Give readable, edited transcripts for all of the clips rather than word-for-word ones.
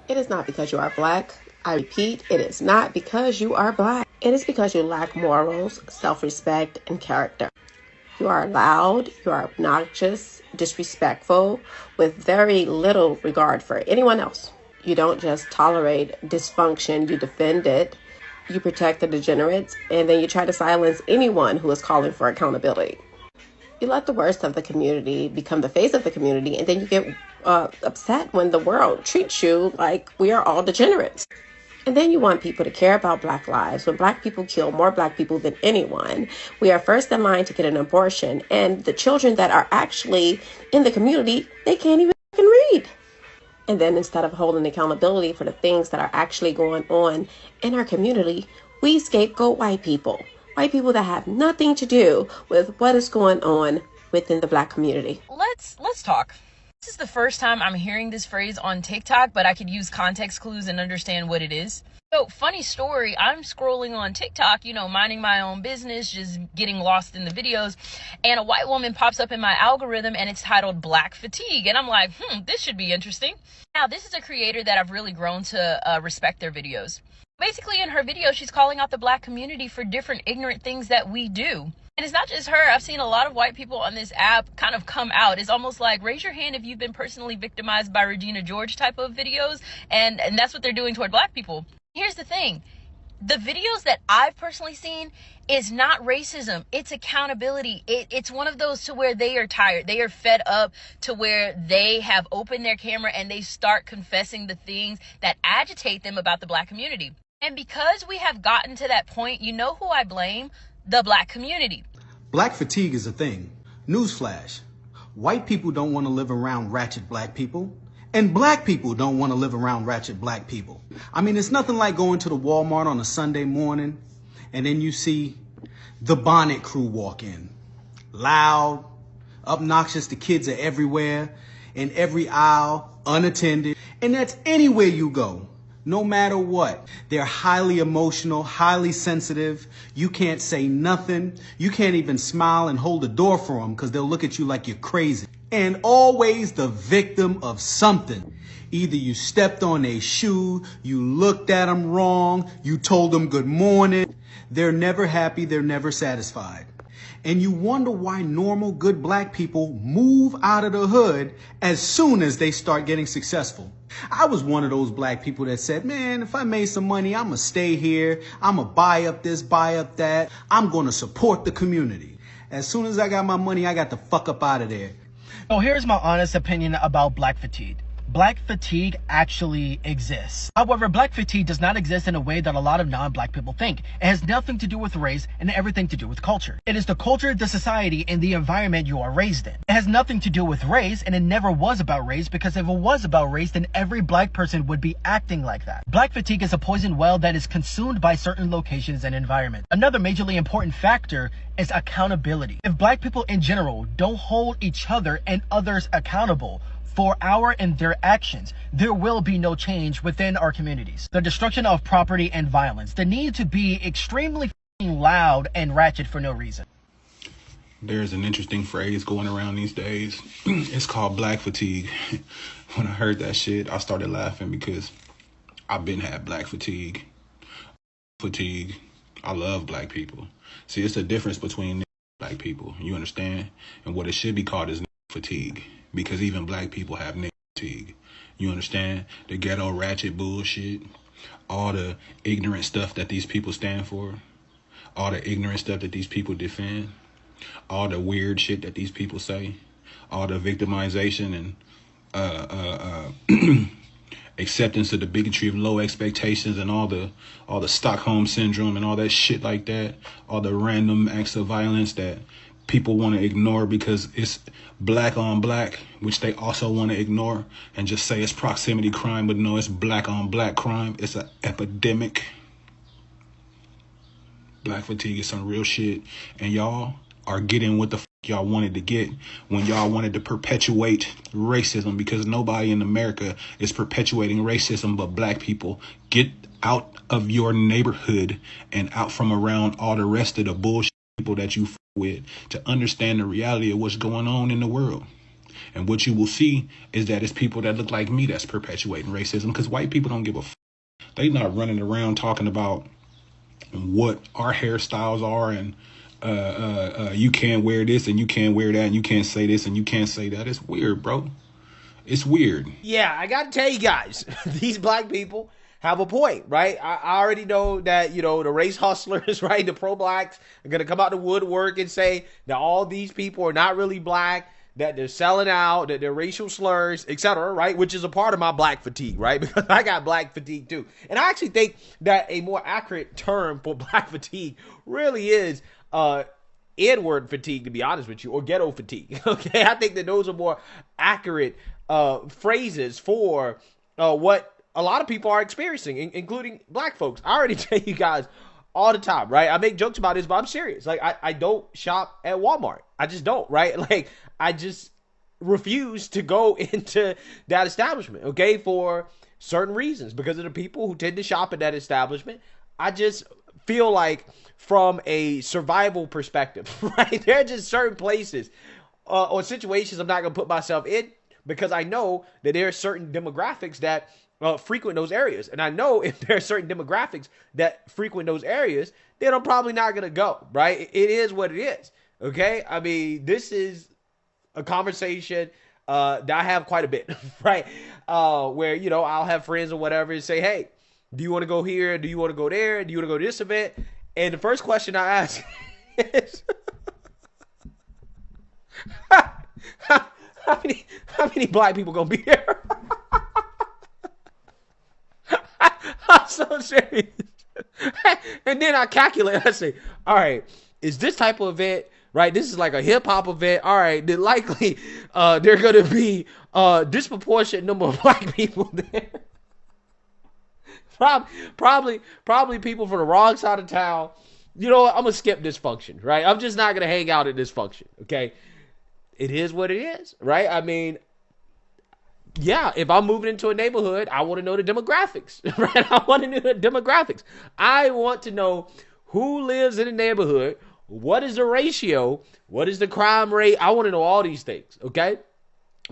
It is not because you are black. I repeat, it is not because you are black. It is because you lack morals, self-respect, and character. You are loud, you are obnoxious, disrespectful, with very little regard for anyone else. You don't just tolerate dysfunction, you defend it. You protect the degenerates, and then you try to silence anyone who is calling for accountability. You let the worst of the community become the face of the community, and then you get upset when the world treats you like we are all degenerates. And then you want people to care about Black lives when Black people kill more Black people than anyone. We are first in line to get an abortion, and the children that are actually in the community, they can't even read. And then instead of holding accountability for the things that are actually going on in our community, we scapegoat white people. White people that have nothing to do with what is going on within the Black community. Let's talk. This is the first time I'm hearing this phrase on TikTok, but I could use context clues and understand what it is. So, funny story, I'm scrolling on TikTok, minding my own business, just getting lost in the videos, and a white woman pops up in my algorithm and it's titled Black Fatigue. And I'm like, this should be interesting. Now, this is a creator that I've really grown to respect their videos. Basically, in her video, she's calling out the Black community for different ignorant things that we do. And it's not just her. I've seen a lot of white people on this app kind of come out. It's almost like, raise your hand if you've been personally victimized by Regina George type of videos. And that's what they're doing toward Black people. Here's the thing. The videos that I've personally seen is not racism. It's accountability. It's one of those to where they are tired. They are fed up to where they have opened their camera and they start confessing the things that agitate them about the Black community. And because we have gotten to that point, you know who I blame? The Black community. Black fatigue is a thing. Newsflash. White people don't want to live around ratchet Black people. And Black people don't want to live around ratchet Black people. I mean, it's nothing like going to the Walmart on a Sunday morning and then you see the Bonnet Crew walk in. Loud, obnoxious, the kids are everywhere, in every aisle, unattended. And that's anywhere you go. No matter what. They're highly emotional, highly sensitive. You can't say nothing. You can't even smile and hold the door for them because they'll look at you like you're crazy. And always the victim of something. Either you stepped on a shoe, you looked at them wrong, you told them good morning. They're never happy, they're never satisfied. And you wonder why normal, good Black people move out of the hood as soon as they start getting successful. I was one of those Black people that said, man, if I made some money, I'm going to stay here. I'm going to buy up this, buy up that. I'm going to support the community. As soon as I got my money, I got the fuck up out of there. So here's my honest opinion about Black fatigue. Black fatigue actually exists. However, Black fatigue does not exist in a way that a lot of non-Black people think. It has nothing to do with race and everything to do with culture. It is the culture, the society, and the environment you are raised in. It has nothing to do with race, and it never was about race, because if it was about race, then every Black person would be acting like that. Black fatigue is a poison well that is consumed by certain locations and environments. Another majorly important factor is accountability. If Black people in general don't hold each other and others accountable for our and their actions, there will be no change within our communities. The destruction of property and violence, the need to be extremely loud and ratchet for no reason. There's an interesting phrase going around these days. It's called Black fatigue. When I heard that shit, I started laughing because I've been had Black fatigue. I love Black people. See, it's the difference between Black people, you understand? And what it should be called is fatigue. Because even Black people have fatigue. You understand? The ghetto ratchet bullshit. All the ignorant stuff that these people stand for. All the ignorant stuff that these people defend. All the weird shit that these people say. All the victimization and acceptance of the bigotry of low expectations and all the Stockholm syndrome and all that shit like that. All the random acts of violence that people want to ignore because it's Black on Black, which they also want to ignore and just say it's proximity crime, but no, it's Black on Black crime. It's an epidemic. Black fatigue is some real shit, and y'all are getting what the fuck y'all wanted to get when y'all wanted to perpetuate racism, because nobody in America is perpetuating racism but Black people. Get out of your neighborhood and out from around all the rest of the bullshit people that you with to understand the reality of what's going on in the world. And what you will see is that it's people that look like me that's perpetuating racism, because white people don't give a they not running around talking about what our hairstyles are and you can't wear this and you can't wear that and you can't say this and you can't say that. It's weird, bro. It's weird. Yeah, I got to tell you guys, these black people have a point, right? I already know that, you know, the race hustlers, right, the pro-blacks are going to come out the woodwork and say that all these people are not really black, that they're selling out, that they're racial slurs, etc., right? Which is a part of my black fatigue, right? Because I got black fatigue too. And I actually think that a more accurate term for black fatigue really is N-word fatigue, to be honest with you, or ghetto fatigue. Okay, I think that those are more accurate phrases for what a lot of people are experiencing, including black folks. I already tell you guys all the time, right? I make jokes about this, but I'm serious. Like, I don't shop at Walmart. I just don't, right? Like, I just refuse to go into that establishment, okay, for certain reasons. Because of the people who tend to shop at that establishment, I just feel like from a survival perspective, right? There are just certain places or situations I'm not going to put myself in, because I know that there are certain demographics that frequent those areas. And I know if there are certain demographics that frequent those areas, then I'm probably not going to go, right? It is what it is, okay? I mean, this is a conversation that I have quite a bit, right? Where, you know, I'll have friends or whatever and say, hey, do you want to go here? Do you want to go there? Do you want to go to this event? And the first question I ask is, how many black people gonna be here? I'm so serious. And then I calculate. I say, all right, is this type of event, right? This is like a hip hop event. All right, then likely there are gonna be disproportionate number of black people there. Probably people from the wrong side of town. You know what? I'm gonna skip this function, right? I'm just not gonna hang out at this function. Okay, it is what it is, right? I mean, yeah, if I'm moving into a neighborhood, I want to know the demographics, right? I want to know the demographics. I want to know who lives in the neighborhood. What is the ratio? What is the crime rate? I want to know all these things, okay?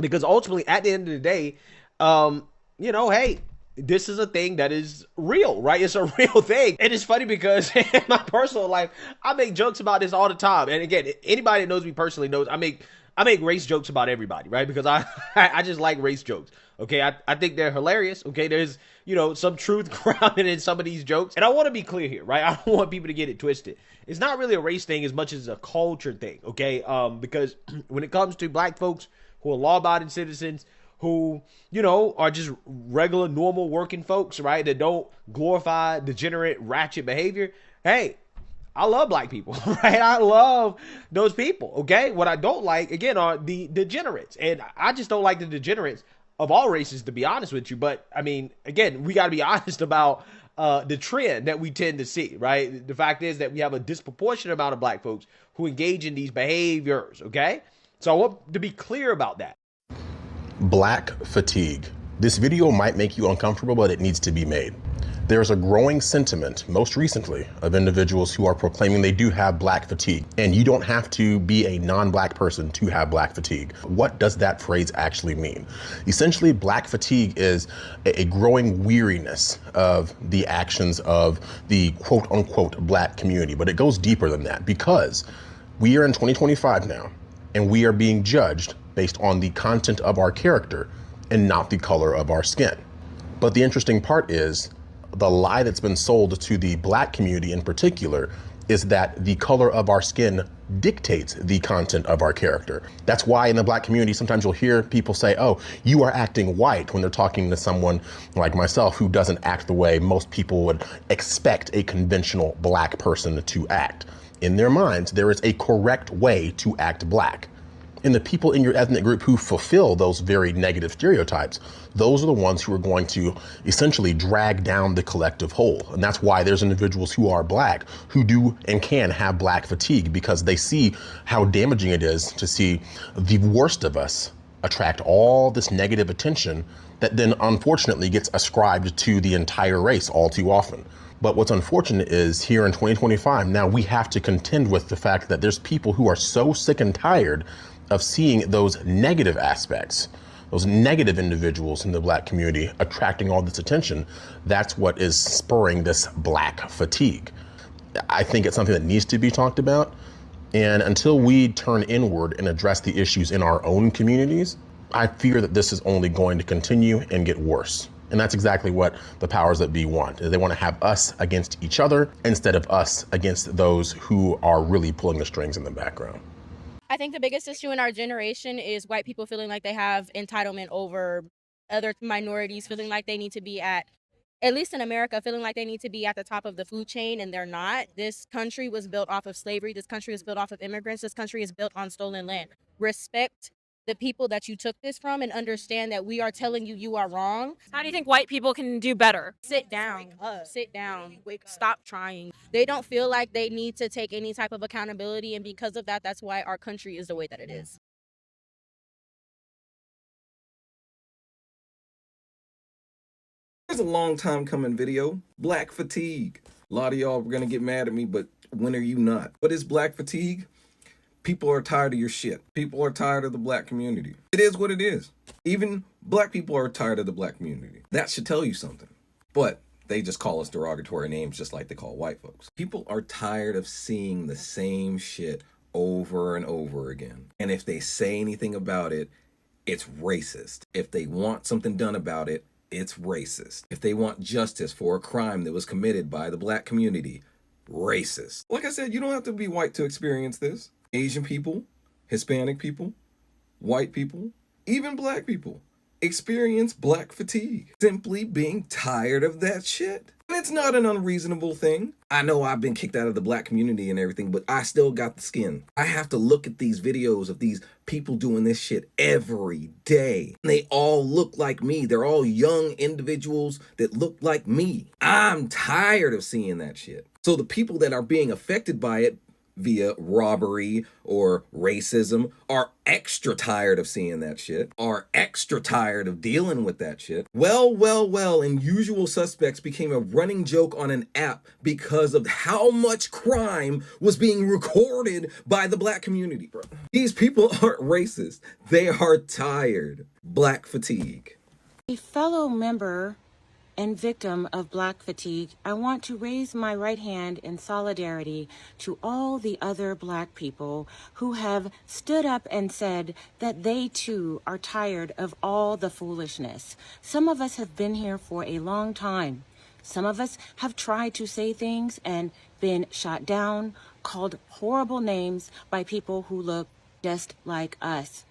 Because ultimately, at the end of the day, you know, hey, this is a thing that is real, right? It's a real thing. And it's funny because in my personal life, I make jokes about this all the time. And again, anybody that knows me personally knows I make race jokes about everybody, right? Because I just like race jokes. Okay, I think they're hilarious. Okay, there's, you know, some truth grounded in some of these jokes. And I want to be clear here, right? I don't want people to get it twisted. It's not really a race thing as much as a culture thing, okay? Because when it comes to black folks who are law-abiding citizens, who, you know, are just regular, normal working folks, right? That don't glorify degenerate, ratchet behavior. Hey, I love black people, right? I love those people, okay? What I don't like, again, are the degenerates. And I just don't like the degenerates of all races, to be honest with you. But, I mean, again, we got to be honest about the trend that we tend to see, right? The fact is that we have a disproportionate amount of black folks who engage in these behaviors, okay? So I want to be clear about that. Black fatigue. This video might make you uncomfortable, but it needs to be made. There's a growing sentiment, most recently, of individuals who are proclaiming they do have black fatigue. And you don't have to be a non-black person to have black fatigue. What does that phrase actually mean? Essentially, black fatigue is a growing weariness of the actions of the quote unquote black community. But it goes deeper than that, because we are in 2025 now, and we are being judged based on the content of our character and not the color of our skin. But the interesting part is the lie that's been sold to the black community in particular is that the color of our skin dictates the content of our character. That's why in the black community, sometimes you'll hear people say, oh, you are acting white, when they're talking to someone like myself who doesn't act the way most people would expect a conventional black person to act. In their minds, there is a correct way to act black. And the people in your ethnic group who fulfill those very negative stereotypes, those are the ones who are going to essentially drag down the collective whole. And that's why there's individuals who are black who do and can have black fatigue, because they see how damaging it is to see the worst of us attract all this negative attention that then unfortunately gets ascribed to the entire race all too often. But what's unfortunate is here in 2025, now we have to contend with the fact that there's people who are so sick and tired of seeing those negative aspects, those negative individuals in the black community attracting all this attention. That's what is spurring this black fatigue. I think it's something that needs to be talked about. And until we turn inward and address the issues in our own communities, I fear that this is only going to continue and get worse. And that's exactly what the powers that be want. They want to have us against each other instead of us against those who are really pulling the strings in the background. I think the biggest issue in our generation is white people feeling like they have entitlement over other minorities, feeling like they need to be at least in America, feeling like they need to be at the top of the food chain, and they're not. This country was built off of slavery. This country is built off of immigrants. This country is built on stolen land. Respect the people that you took this from and understand that we are telling you you are wrong. How do you think white people can do better? Sit down. Sit down. Stop trying. They don't feel like they need to take any type of accountability, and because of that, that's why our country is the way that it is. Here's a long time coming video. Black fatigue. A lot of y'all are gonna get mad at me, but when are you not? What is black fatigue? People are tired of your shit. People are tired of the black community. It is what it is. Even black people are tired of the black community. That should tell you something. But they just call us derogatory names just like they call white folks. People are tired of seeing the same shit over and over again. And if they say anything about it, it's racist. If they want something done about it, it's racist. If they want justice for a crime that was committed by the black community, racist. Like I said, you don't have to be white to experience this. Asian people, Hispanic people, white people, even black people experience black fatigue. Simply being tired of that shit. And it's not an unreasonable thing. I know I've been kicked out of the black community and everything, but I still got the skin. I have to look at these videos of these people doing this shit every day. And they all look like me. They're all young individuals that look like me. I'm tired of seeing that shit. So the people that are being affected by it via robbery or racism are extra tired of seeing that shit, are extra tired of dealing with that shit. Well, and Usual Suspects became a running joke on an app because of how much crime was being recorded by the black community. These people aren't racist. They are tired. Black fatigue. A fellow member and victim of black fatigue, I want to raise my right hand in solidarity to all the other black people who have stood up and said that they too are tired of all the foolishness. Some of us have been here for a long time. Some of us have tried to say things and been shot down, called horrible names by people who look just like us.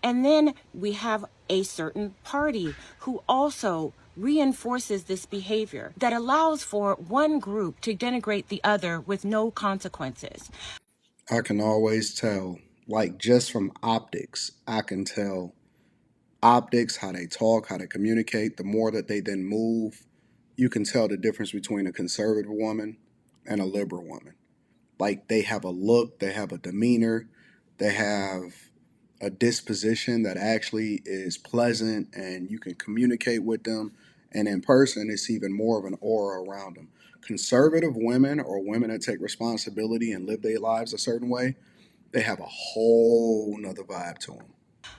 And then we have a certain party who also reinforces this behavior that allows for one group to denigrate the other with no consequences. I can always tell, like just from optics, I can tell optics, how they talk, how they communicate. The more that they then move, you can tell the difference between a conservative woman and a liberal woman. Like they have a look, they have a demeanor, they have a disposition that actually is pleasant and you can communicate with them. And in person, it's even more of an aura around them. Conservative women or women that take responsibility and live their lives a certain way, they have a whole nother vibe to them.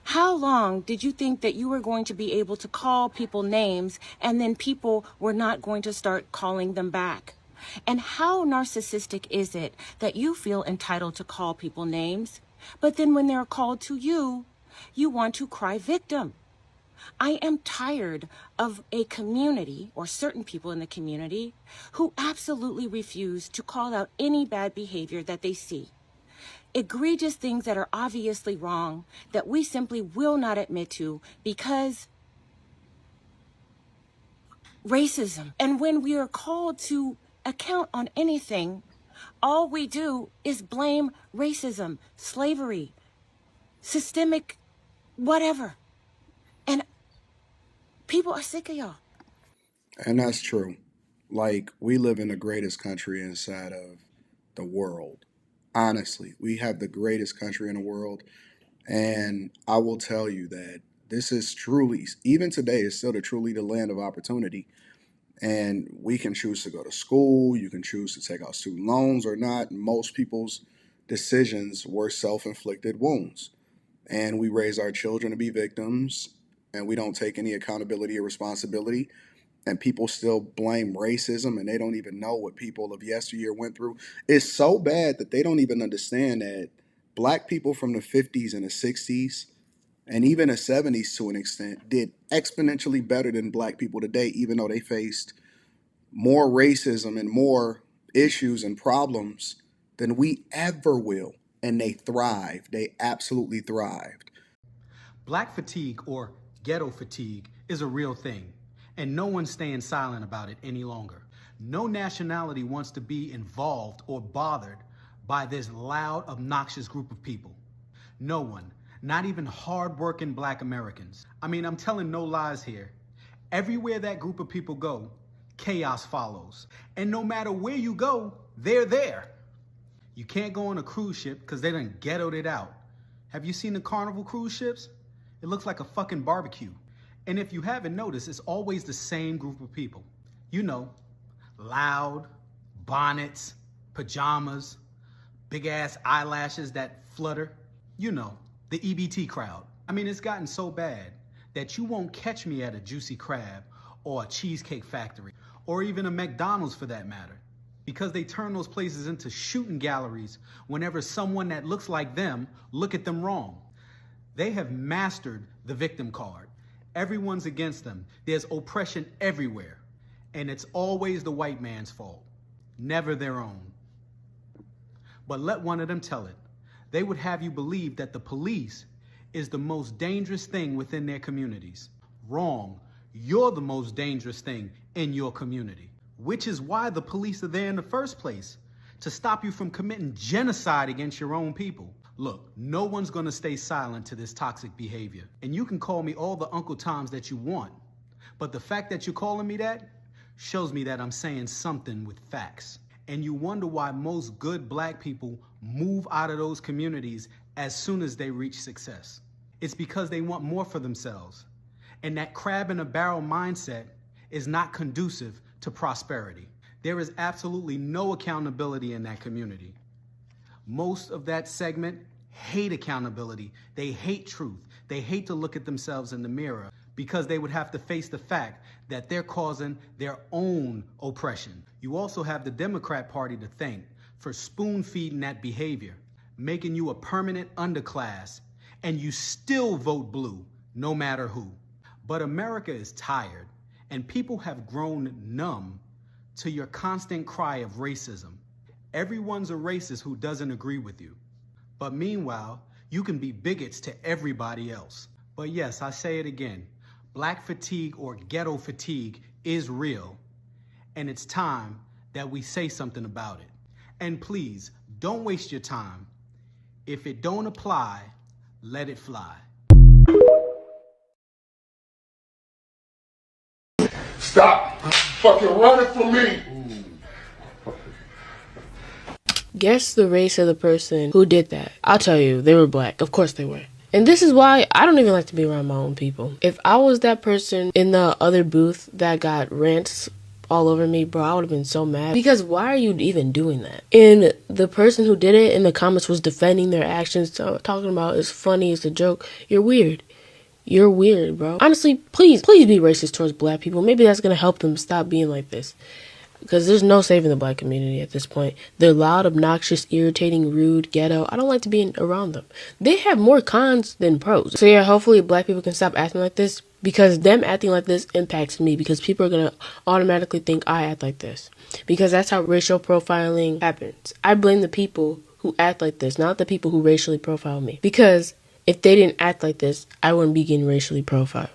How long did you think that you were going to be able to call people names and then people were not going to start calling them back? And how narcissistic is it that you feel entitled to call people names, but then when they're called to you, you want to cry victim? I am tired of a community or certain people in the community who absolutely refuse to call out any bad behavior that they see. Egregious things that are obviously wrong that we simply will not admit to because racism. And when we are called to account on anything, all we do is blame racism, slavery, systemic, whatever. And people are sick of y'all. And that's true. Like, we live in the greatest country inside of the world. Honestly, we have the greatest country in the world. And I will tell you that this is truly, even today, is still truly the land of opportunity. And we can choose to go to school. You can choose to take out student loans or not. Most people's decisions were self-inflicted wounds. and we raise our children to be victims, and we don't take any accountability or responsibility, and people still blame racism, and they don't even know what people of yesteryear went through. It's so bad that they don't even understand that black people from the 50s and the 60s and even the 70s to an extent did exponentially better than black people today, even though they faced more racism and more issues and problems than we ever will. And they thrived. They absolutely thrived. Black fatigue, or ghetto fatigue, is a real thing, and no one's staying silent about it any longer. No nationality wants to be involved or bothered by this loud, obnoxious group of people. No one, not even hard-working black Americans. I mean, I'm telling no lies here. Everywhere that group of people go, chaos follows. And no matter where you go, they're there. You can't go on a cruise ship because they done ghettoed it out. Have you seen the Carnival cruise ships? It looks like a fucking barbecue. And if you haven't noticed, it's always the same group of people. You know, loud, bonnets, pajamas, big ass eyelashes that flutter. You know, the EBT crowd. I mean, it's gotten so bad that you won't catch me at a Juicy Crab or a Cheesecake Factory, or even a McDonald's for that matter, because they turn those places into shooting galleries whenever someone that looks like them look at them wrong. They have mastered the victim card. Everyone's against them. There's oppression everywhere, and it's always the white man's fault, never their own. But let one of them tell it. They would have you believe that the police is the most dangerous thing within their communities. Wrong. You're the most dangerous thing in your community, which is why the police are there in the first place, to stop you from committing genocide against your own people. Look, no one's gonna stay silent to this toxic behavior. And you can call me all the Uncle Toms that you want, but the fact that you're calling me that shows me that I'm saying something with facts. And you wonder why most good black people move out of those communities as soon as they reach success. It's because they want more for themselves. And that crab in a barrel mindset is not conducive to prosperity. There is absolutely no accountability in that community. Most of that segment hate accountability. They hate truth. They hate to look at themselves in the mirror because they would have to face the fact that they're causing their own oppression. You also have the Democrat Party to thank for spoon-feeding that behavior, making you a permanent underclass, and you still vote blue, no matter who. But America is tired, and people have grown numb to your constant cry of racism. Everyone's a racist who doesn't agree with you. But meanwhile, you can be bigots to everybody else. But yes, I say it again, black fatigue or ghetto fatigue is real, and it's time that we say something about it. And please, don't waste your time. If it don't apply, let it fly. Stop fucking running from me. Guess the race of the person who did that. I'll tell you, they were black. Of course they were. And this is why I don't even like to be around my own people. If I was that person in the other booth that got rants all over me, bro, I would have been so mad. Because why are you even doing that? And the person who did it in the comments was defending their actions, talking about it's funny, it's a joke. You're weird. You're weird, bro. Honestly, please be racist towards black people. Maybe that's going to help them stop being like this. Because there's no saving the black community at this point. They're loud, obnoxious, irritating, rude, ghetto. I don't like to be around them. They have more cons than pros. So yeah, hopefully black people can stop acting like this. Because them acting like this impacts me. Because people are going to automatically think I act like this. Because that's how racial profiling happens. I blame the people who act like this, not the people who racially profile me. Because if they didn't act like this, I wouldn't be getting racially profiled.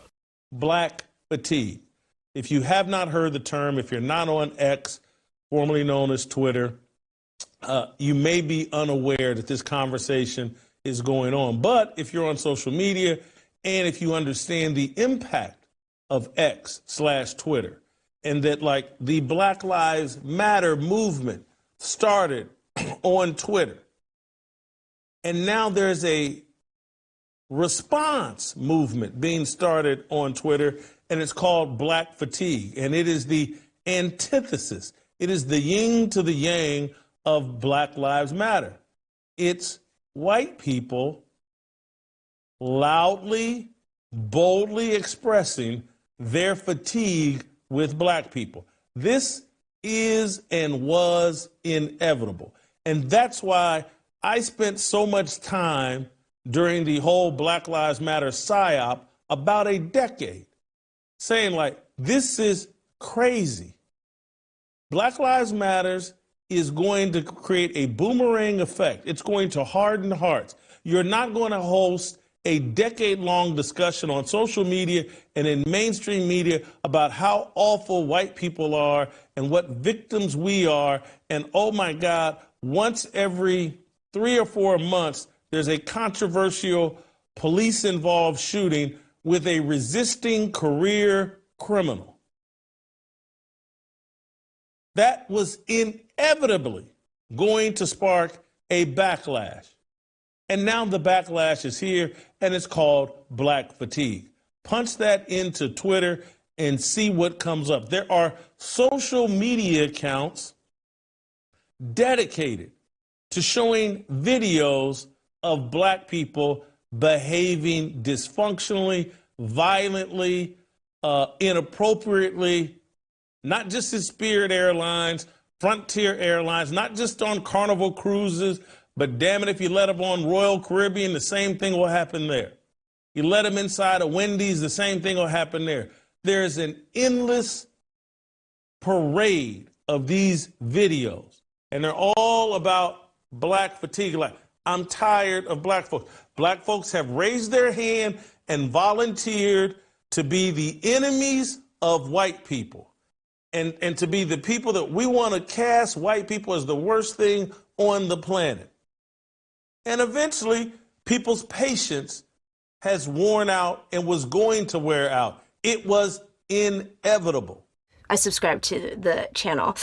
Black fatigue. If you have not heard the term, if you're not on X, formerly known as Twitter, you may be unaware that this conversation is going on. But if you're on social media and if you understand the impact of X/Twitter, and that like the Black Lives Matter movement started on Twitter, and now there's a response movement being started on Twitter, and it's called Black Fatigue, and it is the antithesis. It is the yin to the yang of Black Lives Matter. It's white people loudly, boldly expressing their fatigue with black people. This is and was inevitable. And that's why I spent so much time during the whole Black Lives Matter psyop, about a decade, saying like, this is crazy. Black Lives Matters is going to create a boomerang effect. It's going to harden hearts. You're not going to host a decade-long discussion on social media and in mainstream media about how awful white people are and what victims we are. And oh my God, once every 3 or 4 months, there's a controversial police-involved shooting with a resisting career criminal. That was inevitably going to spark a backlash. And now the backlash is here, and it's called black fatigue. Punch that into Twitter and see what comes up. There are social media accounts dedicated to showing videos of black people behaving dysfunctionally, violently, inappropriately, not just in Spirit Airlines, Frontier Airlines, not just on Carnival cruises, but damn it, if you let them on Royal Caribbean, the same thing will happen there. You let them inside of Wendy's, the same thing will happen there. There's an endless parade of these videos, and they're all about black fatigue. Like, I'm tired of black folks. Black folks have raised their hand and volunteered to be the enemies of white people and to be the people that we want to cast white people as the worst thing on the planet. And eventually, people's patience has worn out and was going to wear out. It was inevitable. I subscribe to the channel.